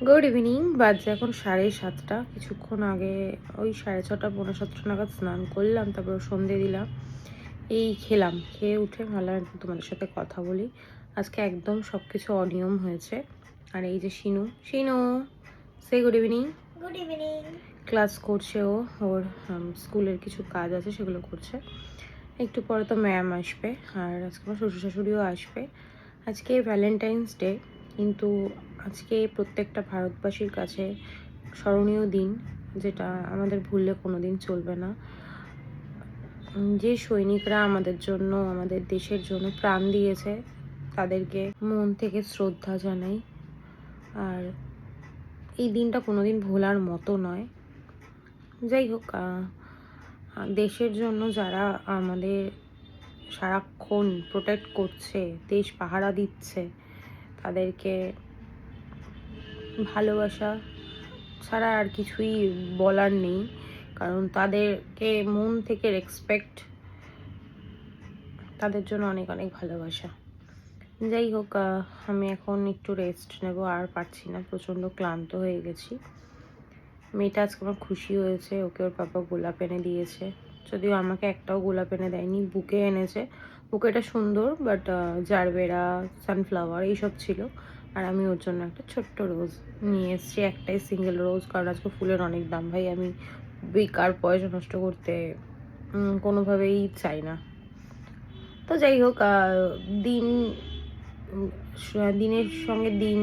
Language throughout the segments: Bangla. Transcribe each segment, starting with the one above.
Good evening. বাজে এখন 7:30। কিছুক্ষণ আগে ওই 6:30 6:45 নাগাদ স্নান করলাম, তারপর সন্ধে দিলাম, এই খেলাম। খেয়ে উঠে ভাবলাম একটু তোমাদের সাথে কথা বলি। আজকে একদম সব কিছু অনিয়ম হয়েছে। আর এই যে শিনু শিনু সে good evening. Good evening. Class করছে ও, ওর স্কুলের কিছু কাজ আছে সেগুলো করছে। একটু পরে তো ম্যাম আসবে, আর আজকে আমার শ্বশুর শাশুড়িও আসবে। আজকে ভ্যালেন্টাইন্স ডে, কিন্তু আজকে প্রত্যেকটা ভারতবাসীর কাছে স্মরণীয় দিন, যেটা আমাদের ভুললে কোনো দিন চলবে না। যে সৈনিকরা আমাদের জন্য, আমাদের দেশের জন্য প্রাণ দিয়েছে, তাদেরকে মন থেকে শ্রদ্ধা জানাই। আর এই দিনটা কোনোদিন ভোলার মতো নয়। যাই হোক, দেশের জন্য যারা আমাদের সারাক্ষণ প্রোটেক্ট করছে, দেশ পাহারা দিচ্ছে, তাদেরকে ভালোবাসা ছাড়া আর কিছুই বলার নেই। কারণ তাদেরকে মন থেকে রেসপেক্ট, তাদের জন্য অনেক অনেক ভালোবাসা। যাই হোক, আমি এখন একটু রেস্ট নেব, আর পারছি না, প্রচণ্ড ক্লান্ত হয়ে গেছি। মেয়েটা আজকে আমার খুশি হয়েছে, ওকে ওর পাপা গোলাপ এনে দিয়েছে। যদিও আমাকে একটাও গোলাপ এনে দেয়নি, বুকে এনেছে। বুকেটা সুন্দর, বাট জারবেরা, সানফ্লাওয়ার এইসব ছিল। আর আমি ওর জন্য একটা ছোট্ট রোজ নিয়ে এসেছি, একটাই সিঙ্গেল রোজ, কারণ আজকে ফুলের অনেক দাম। ভাই, আমি বেকার পয়সা নষ্ট করতে কোনোভাবেই চাই না। তো যাই হোক, দিন দিনের সঙ্গে দিন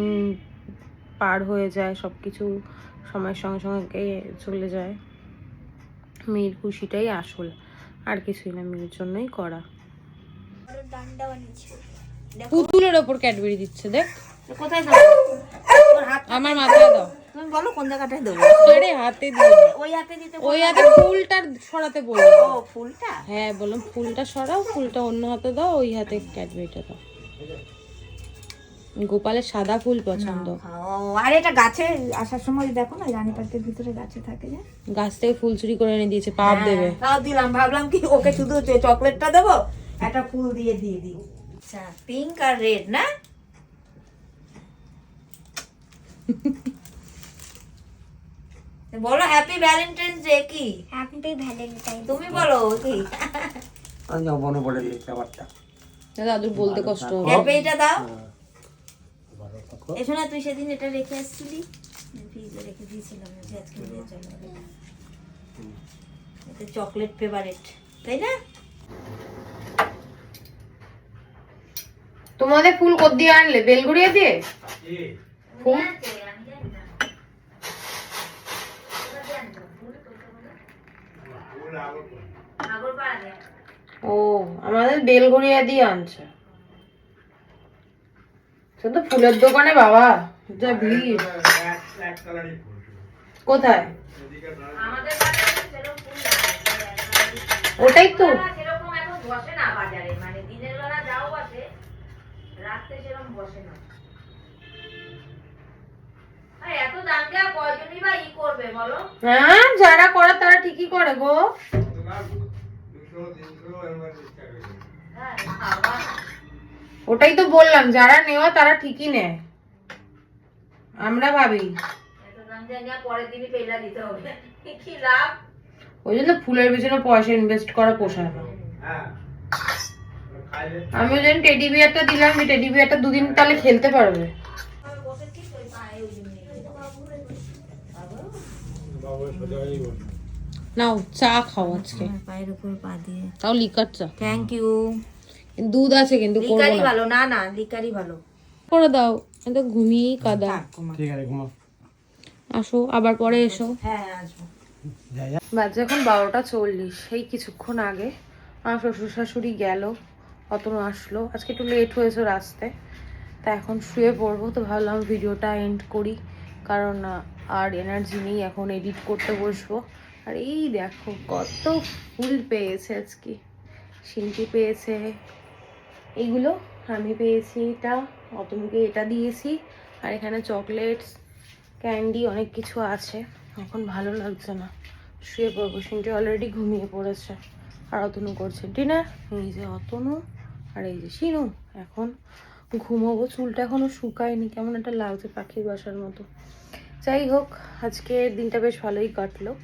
পার হয়ে যায়, সব কিছু সময়ের সঙ্গে সঙ্গে চলে যায়। মেয়ের খুশিটাই আসল, আর কিছুই না, মেয়ের জন্যই করা। ডান্ডা বানিয়েছে। পুতুলের ওপর ক্যাডবেরি দিচ্ছে, দেখ। কোথায় দাও? তোর হাত আমার মাথায় দাও। তুমি বলো কোন জায়গাটায় দেবো? আরে হাতে দিয়ে দাও। ওই হাতে দিতে ওই হাতে ফুলটা সরাতে বলবো। ও ফুলটা? হ্যাঁ, বললাম ফুলটা সরাও, ফুলটা অন্য হাতে দাও, ওই হাতে ক্যাডবেরিটা দাও। গোপালের সাদা ফুল পছন্দ। ও, আর এটা গাছে আসার সময় দেখো না, রানী পার্কের ভিতরে গাছে থাকে যে। গাছ থেকে ফুল চুরি করে এনে দিয়েছে, পাপ দেবে। তাও দিলাম, ভাবলাম কি ওকে শুধু চকলেটটা দেবো, একটা ফুল দিয়ে দিই। আচ্ছা, পিঙ্ক আর রেড না? বলো হ্যাপি ভ্যালেন্টাইন্স ডে। কি হ্যাপি ভ্যালেন্টাইন। তুমি বলো কি? আমি বনে বলে দিয়েছি ব্যাপারটা। দাদুর বলতে কষ্ট হবে। ক্যাডবেরিটা দাও। এসো না, তুই সেদিন এটা রেখে এসেছিলি, ফ্রিজে রেখে দিয়েছিলাম, আজকে নিয়ে চলো। এটা চকলেট ফেভারিট, তাই না? তোমাদের ফুল কত দিয়ে আনলে? বেলগুড়িয়া দিয়ে ফুল? ও, আমাদের বেলগুড়িয়া দিয়ে আনছে। শুধু ফুলের দোকানে বাবা যা ভিড়। কোথায়? ওটাই তো। হ্যাঁ, যারা করে তারা ঠিকই করে গো। ওটাই তো বললাম, যারা নেওয়া তারা ঠিকই নেয়। আমরা ভাবি ওই জন্য ফুলের পেছনে পয়সা ইনভেস্ট করা পোষায় না। আমি ওই জন্য টেডি বিয়ারটা দিলাম, টেডি বিয়ারটা দুদিন তাহলে খেলতে পারবে। নাও চা খাও আজকে, পায়ের উপর পা দিয়ে। তাও লিকার চা। Thank you. দুধ আছে কিন্তু করবো লিকারি না। ভালো না, না লিকারি ভালো। করে দাও, এটা ঘুমিয়েই কাদা। ঠিক আছে, ঘুমাও। আসো আবার পরে এসো। হ্যাঁ আসবো। বাজে এখন 12:40। সেই কিছুক্ষণ আগে আমার শ্বশুর শাশুড়ি গেল, অতনু আসলো। আজকে একটু লেট হয়েছে আসতে, তা এখন শুয়ে পড়বো। তো ভাবলাম ভিডিওটা এন্ড করি, কারণ আর এনার্জি নেই, এখন এডিট করতে বসবো। আর এই দেখো কত ফুল পেয়েছে আজকে। শিল্পী পেয়েছে এইগুলো, আমি পেয়েছি এটা, অতনুকে এটা দিয়েছি, আর এখানে চকলেটস, ক্যান্ডি, অনেক কিছু আছে। এখন ভালো লাগছে না, শুয়ে পড়বো। সিনটি অলরেডি ঘুমিয়ে পড়েছে, আর অতনু করছে ডিনার। এই যে অতনু আর এই যে শিনু এখন ঘুমোবো। চুলটা এখনো শুকায়নি, কেমন একটা লাগছে পাখির বাসার মতো। যাই হোক, আজকের দিনটা বেশ ভালোই কাটলো।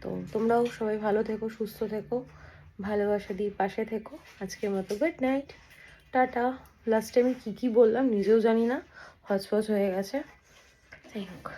তো তোমরাও সবাই ভালো থেকো, সুস্থ থেকো, ভালোবাসা দিয়ে পাশে থেকো। আজকের মতো গুড নাইট, টাটা। লাস্টে আমি কী বললাম নিজেও জানি না, হচপচ হয়ে গেছে। যাই হোক।